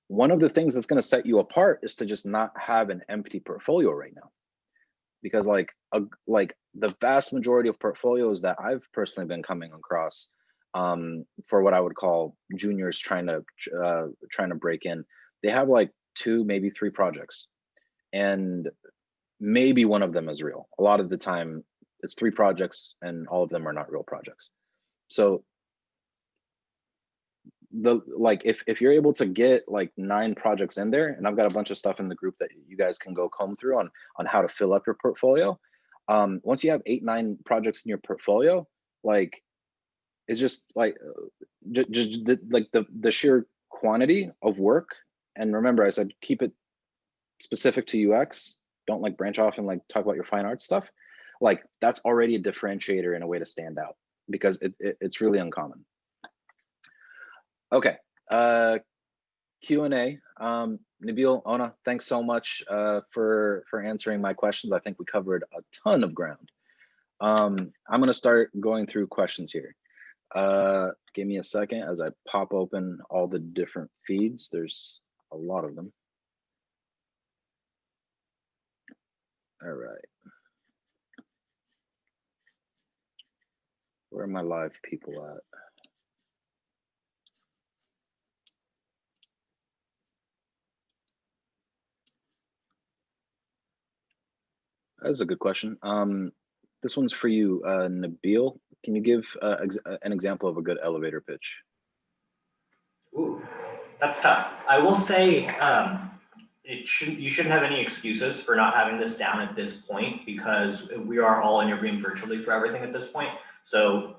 one of the things that's going to set you apart is to just not have an empty portfolio right now. Because like the vast majority of portfolios that I've personally been coming across for what I would call juniors trying to break in, they have like 2, maybe 3 projects, and maybe one of them is real. A lot of the time it's 3 projects and all of them are not real projects. So if you're able to get like 9 projects in there, and I've got a bunch of stuff in the group that you guys can go comb through on how to fill up your portfolio. Once you have 8-9 projects in your portfolio, like it's just like the sheer quantity of work. And remember, I said keep it specific to UX. Don't like branch off and like talk about your fine art stuff. Like that's already a differentiator and a way to stand out, because it's really uncommon. Okay, Q&A. Nabil, Ona, thanks so much for answering my questions. I think we covered a ton of ground. I'm gonna start going through questions here. Give me a second as I pop open all the different feeds. There's a lot of them. All right. Where are my live people at? That's a good question. This one's for you, Nabil. Can you give an example of a good elevator pitch? Ooh, that's tough. I will say you shouldn't have any excuses for not having this down at this point, because we are all interviewing virtually for everything at this point. So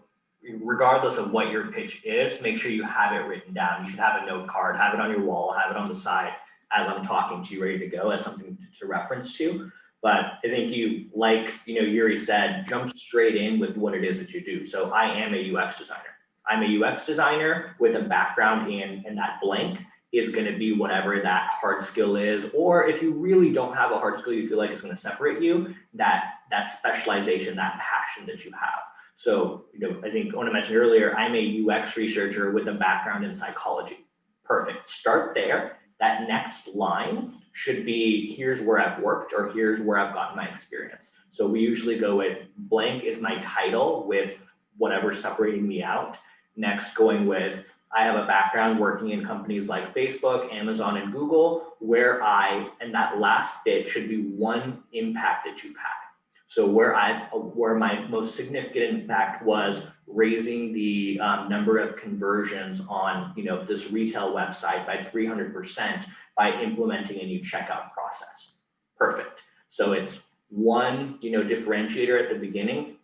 regardless of what your pitch is, make sure you have it written down. You should have a note card, have it on your wall, have it on the side as I'm talking to you, ready to go, as something to reference to. But I think you, like, Yuri said, jump straight in with what it is that you do. So I am a UX designer. I'm a UX designer with a background in that blank is going to be whatever that hard skill is. Or if you really don't have a hard skill you feel like is going to separate you, that specialization, that passion that you have. So, I think Ona mentioned earlier, I'm a UX researcher with a background in psychology. Perfect. Start there. That next line should be, here's where I've worked, or here's where I've gotten my experience. So we usually go with blank is my title with whatever's separating me out. Next, going with, I have a background working in companies like Facebook, Amazon, and Google, and that last bit should be one impact that you've had. So where my most significant impact was raising the number of conversions on this retail website by 300% by implementing a new checkout process. Perfect. So it's one differentiator at the beginning,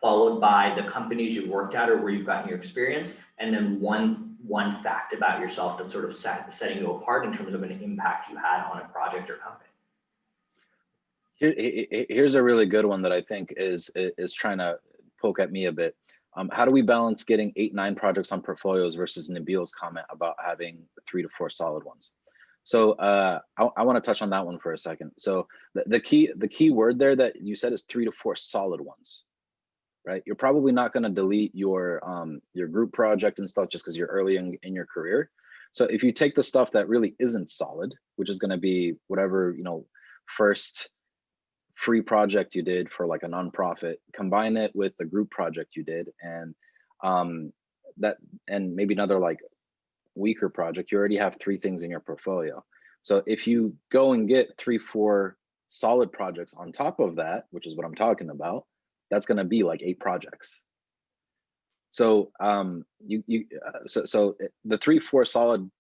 followed by the companies you've worked at or where you've gotten your experience, and then one fact about yourself that's sort of setting you apart in terms of an impact you had on a project or company. Here's a really good one that I think is trying to poke at me a bit. How do we balance getting 8-9 projects on portfolios versus Nabil's comment about having 3 to 4 solid ones? So I want to touch on that one for a second. So the key word there that you said is 3 to 4 solid ones, right? You're probably not going to delete your group project and stuff just because you're early in your career. So if you take the stuff that really isn't solid, which is going to be whatever first free project you did for like a nonprofit, combine it with the group project you did, and maybe another like weaker project, you already have 3 things in your portfolio. So if you go and get 3-4 solid projects on top of that, which is what I'm talking about, that's going to be like 8 projects. So so the 3-4 solid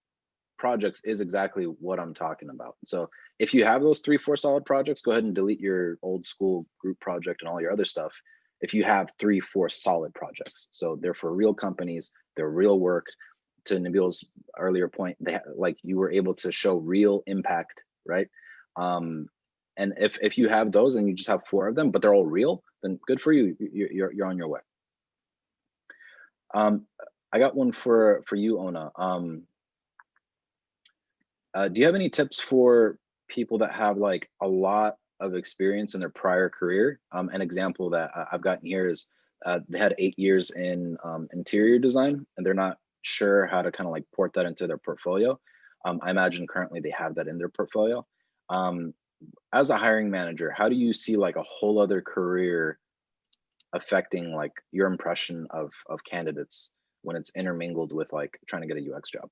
projects is exactly what I'm talking about. So if you have those 3-4 solid projects, go ahead and delete your old school group project and all your other stuff. If you have 3-4 solid projects, so they're for real companies, they're real work. To Nabil's earlier point, like you were able to show real impact, right? And if you have those and you just have 4 of them, but they're all real, then good for you. You're on your way. I got one for you, Ona. Do you have any tips for people that have like a lot of experience in their prior career? An example that I've gotten here is they had 8 years in interior design, and they're not sure how to kind of like port that into their portfolio. I imagine currently they have that in their portfolio. As a hiring manager, how do you see like a whole other career affecting like your impression of candidates when it's intermingled with like trying to get a UX job?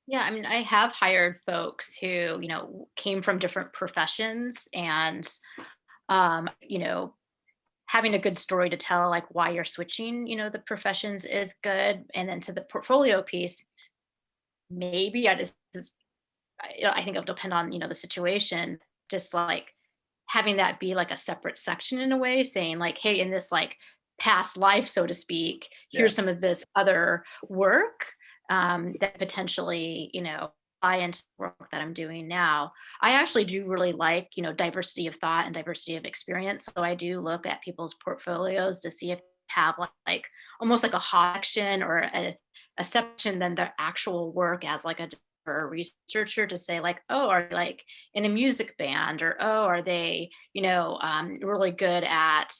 Yeah, I mean, I have hired folks who, came from different professions, and, having a good story to tell, like why you're switching, the professions is good. And then to the portfolio piece, maybe I think it'll depend on, the situation, just like having that be like a separate section in a way, saying like, hey, in this like past life, so to speak, here's some of this other work that potentially, apply into the work that I'm doing now. I actually do really like, diversity of thought and diversity of experience. So I do look at people's portfolios to see if they have like almost like a hot section or a section than their actual work as like a researcher, to say like, oh, are they like in a music band, or oh, are they, really good at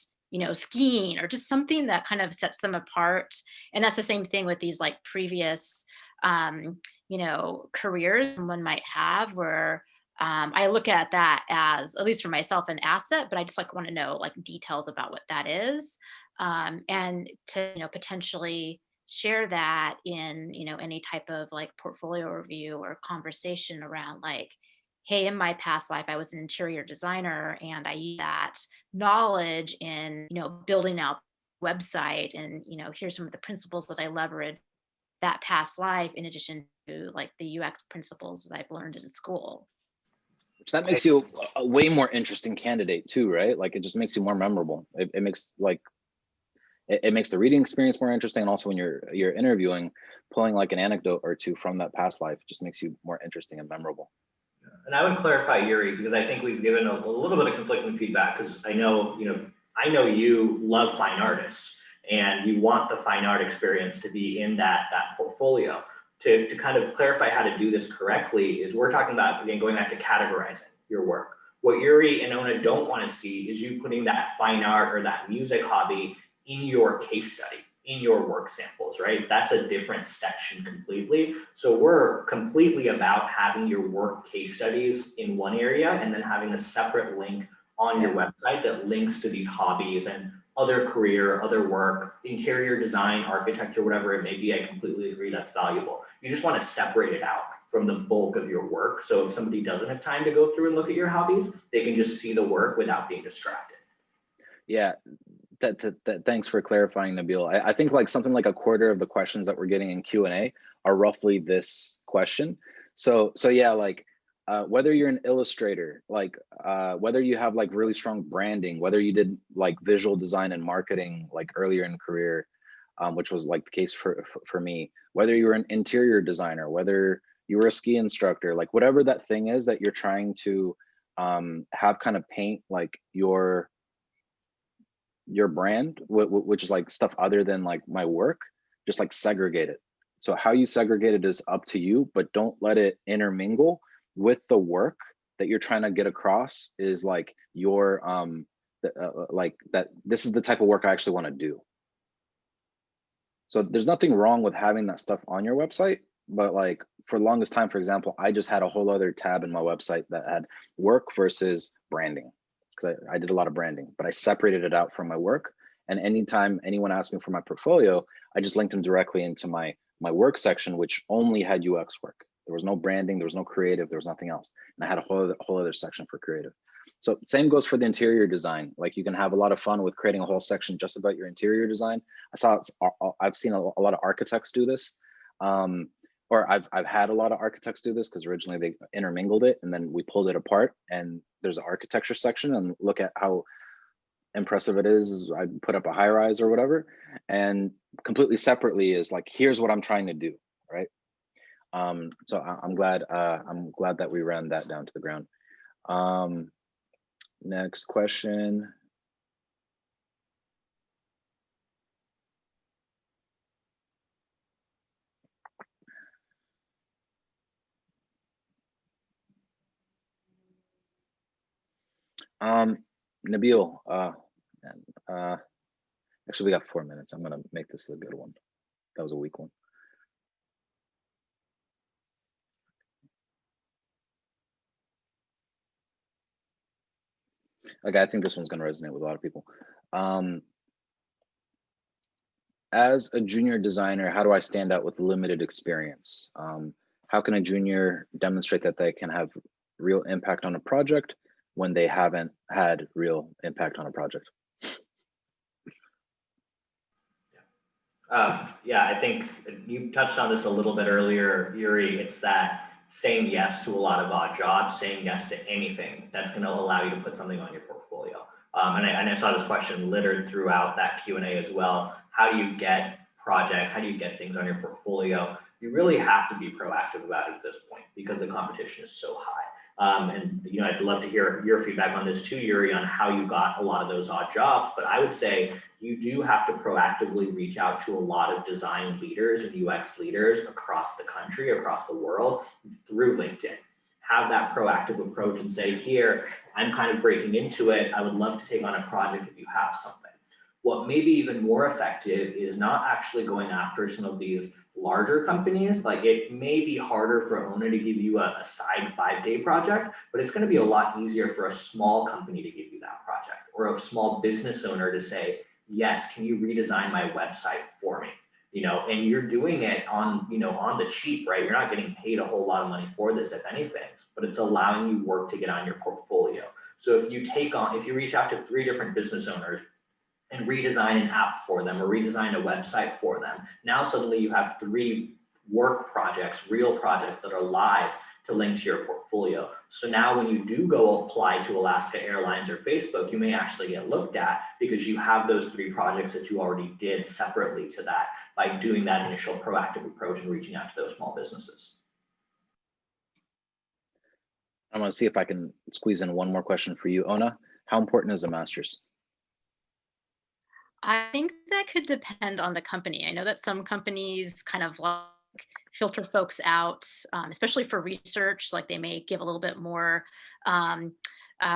skiing, or just something that kind of sets them apart. And that's the same thing with these like previous, careers one might have, where I look at that as, at least for myself, an asset, but I just like want to know like details about what that is, and to potentially share that in any type of like portfolio review or conversation around like, hey, in my past life, I was an interior designer and I use that knowledge in, building out website, and, here's some of the principles that I leveraged that past life in addition to like the UX principles that I've learned in school. Which that makes you a way more interesting candidate too, right? Like it just makes you more memorable. It makes like, it makes the reading experience more interesting. And also when you're interviewing, pulling like an anecdote or two from that past life just makes you more interesting and memorable. And I would clarify, Yuri, because I think we've given a little bit of conflicting feedback, because I know you love fine artists and you want the fine art experience to be in that portfolio. To kind of clarify how to do this correctly is we're talking about, again, going back to categorizing your work. What Yuri and Ona don't want to see is you putting that fine art or that music hobby in your case study, in your work samples, right? That's a different section completely. So we're completely about having your work case studies in one area and then having a separate link on your website that links to these hobbies and other career, other work, interior design, architecture, whatever it may be. I completely agree that's valuable. You just want to separate it out from the bulk of your work. So if somebody doesn't have time to go through and look at your hobbies, they can just see the work without being distracted. Yeah, thanks for clarifying, Nabil. I think like something like a quarter of the questions that we're getting in Q&A are roughly this question. So yeah, like whether you're an illustrator, like whether you have like really strong branding, whether you did like visual design and marketing like earlier in career, which was like the case for me, whether you're an interior designer, whether you were a ski instructor, like whatever that thing is that you're trying to have kind of paint like your brand, which is like stuff other than like my work, just like segregate it. So how you segregate it is up to you, but don't let it intermingle with the work that you're trying to get across is like your like that this is the type of work I actually want to do. So there's nothing wrong with having that stuff on your website, but like for the longest time, for example, I just had a whole other tab in my website that had work versus branding, because I did a lot of branding, but I separated it out from my work. And anytime anyone asked me for my portfolio, I just linked them directly into my work section, which only had UX work. There was no branding, there was no creative, there was nothing else. And I had a whole other section for creative. So same goes for the interior design. Like you can have a lot of fun with creating a whole section just about your interior design. I've seen a lot of architects do this. Or I've had a lot of architects do this because originally they intermingled it and then we pulled it apart and there's an architecture section and look at how impressive it is. I put up a high rise or whatever, and completely separately is like, here's what I'm trying to do, right? So I'm glad that we ran that down to the ground. Next question. Nabil, actually we got 4 minutes. I'm gonna make this a good one. That was a weak one. Okay, I think this one's gonna resonate with a lot of people. As a junior designer, how do I stand out with limited experience? How can a junior demonstrate that they can have real impact on a project when they haven't had real impact on a project? Yeah, I think you touched on this a little bit earlier, Yuri. It's that saying yes to a lot of odd jobs, saying yes to anything that's going to allow you to put something on your portfolio. And I saw this question littered throughout that Q&A as well. How do you get projects? How do you get things on your portfolio? You really have to be proactive about it at this point because the competition is so high. And I'd love to hear your feedback on this too, Yuri, on how you got a lot of those odd jobs. But I would say you do have to proactively reach out to a lot of design leaders and UX leaders across the country, across the world through LinkedIn. Have that proactive approach and say, here, I'm kind of breaking into it. I would love to take on a project if you have something. What may be even more effective is not actually going after some of these larger companies. Like it may be harder for Ona to give you a side 5-day project, but it's going to be a lot easier for a small company to give you that project, or a small business owner to say, yes, can you redesign my website for me? And you're doing it on the cheap, right? You're not getting paid a whole lot of money for this, if anything, but it's allowing you work to get on your portfolio. So if you reach out to 3 different business owners and redesign an app for them or redesign a website for them, now suddenly you have 3 work projects, real projects that are live to link to your portfolio. So now when you do go apply to Alaska Airlines or Facebook, you may actually get looked at because you have those 3 projects that you already did separately to that by doing that initial proactive approach and reaching out to those small businesses. I'm going to see if I can squeeze in one more question for you, Ona. How important is a master's? I think that could depend on the company. I know that some companies kind of like filter folks out, especially for research, like they may give a little bit more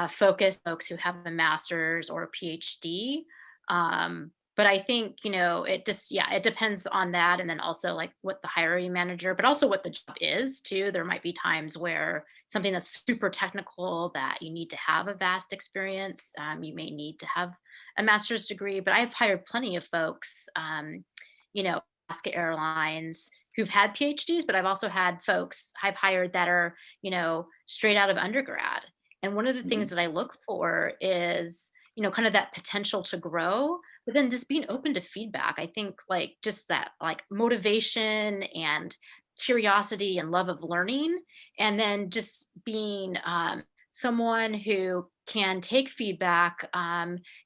focus folks who have a master's or a PhD. But I think, it just, yeah, it depends on that. And then also like what the hiring manager, but also what the job is too. There might be times where something that's super technical that you need to have a vast experience. You may need to have a master's degree, but I've hired plenty of folks, Alaska Airlines who've had PhDs, but I've also had folks I've hired that are, straight out of undergrad. And one of the things that I look for is, kind of that potential to grow, but then just being open to feedback. I think like just that like motivation and curiosity and love of learning, and then just being someone who can take feedback,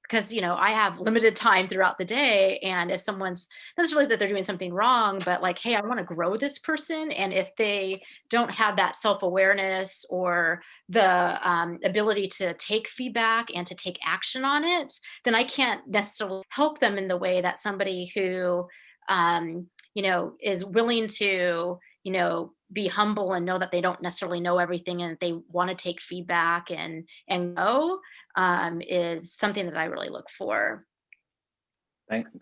because I have limited time throughout the day, and if someone's not necessarily that they're doing something wrong, but like, hey, I want to grow this person, and if they don't have that self-awareness or the ability to take feedback and to take action on it, then I can't necessarily help them in the way that somebody who is willing to be humble and know that they don't necessarily know everything and they want to take feedback and know, is something that I really look for.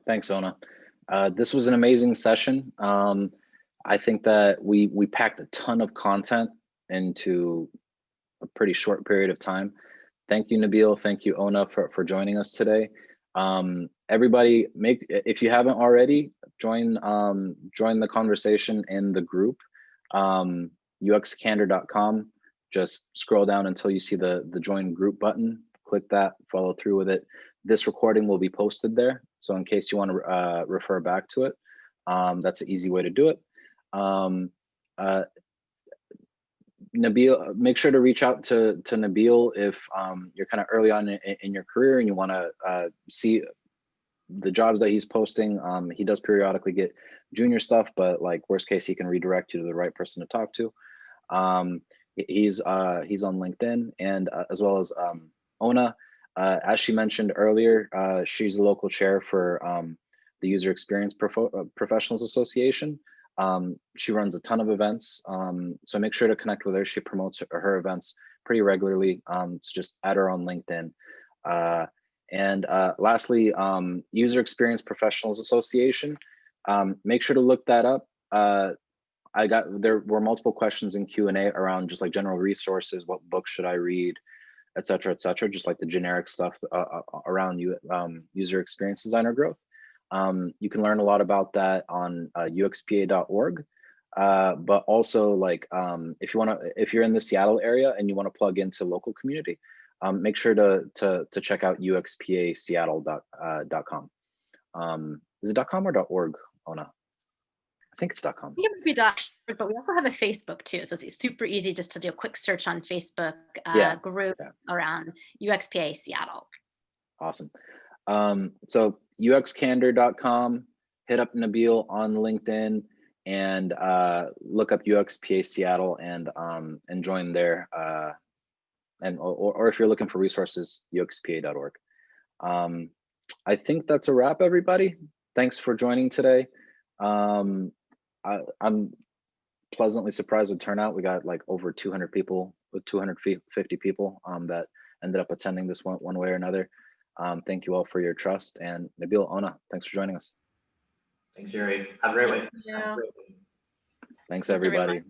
Thanks, Ona. This was an amazing session. I think that we packed a ton of content into a pretty short period of time. Thank you, Nabil. Thank you, Ona, for joining us today. Everybody, if you haven't already, join the conversation in the group. uxcandor.com. Just scroll down until you see the join group button. Click that, follow through with it. This recording will be posted there. So in case you want to refer back to it, that's an easy way to do it. Nabil, make sure to reach out to Nabil if you're kind of early on in your career and you want to see the jobs that he's posting. He does periodically get junior stuff, but like worst case, he can redirect you to the right person to talk to. He's on LinkedIn, and as well as Ona, as she mentioned earlier, she's a local chair for the User Experience Professionals Association. She runs a ton of events, so make sure to connect with her. She promotes her events pretty regularly, so just add her on LinkedIn. And lastly, User Experience Professionals Association. Make sure to look that up. There were multiple questions in Q&A around just like general resources, what books should I read, et cetera, just like the generic stuff around user experience designer growth. You can learn a lot about that on uxpa.org. But also like if you're in the Seattle area and you want to plug into local community, make sure to check out uxpaseattle.com. Is it .com or .org, Ona? I think it's .com. It would be but we also have a Facebook too. So it's super easy just to do a quick search on Facebook group around UXPA Seattle. Awesome. So uxcandor.com, hit up Nabil on LinkedIn, and look up UXPA Seattle and join there. Or if you're looking for resources, uxpa.org. I think that's a wrap, everybody. Thanks for joining today. I'm pleasantly surprised with turnout. We got like over 200 people, with 250 people that ended up attending this one way or another. Thank you all for your trust. And Nabil, Ona, thanks for joining us. Thanks, Jerry. Have a great week. Yeah. Thanks, everybody.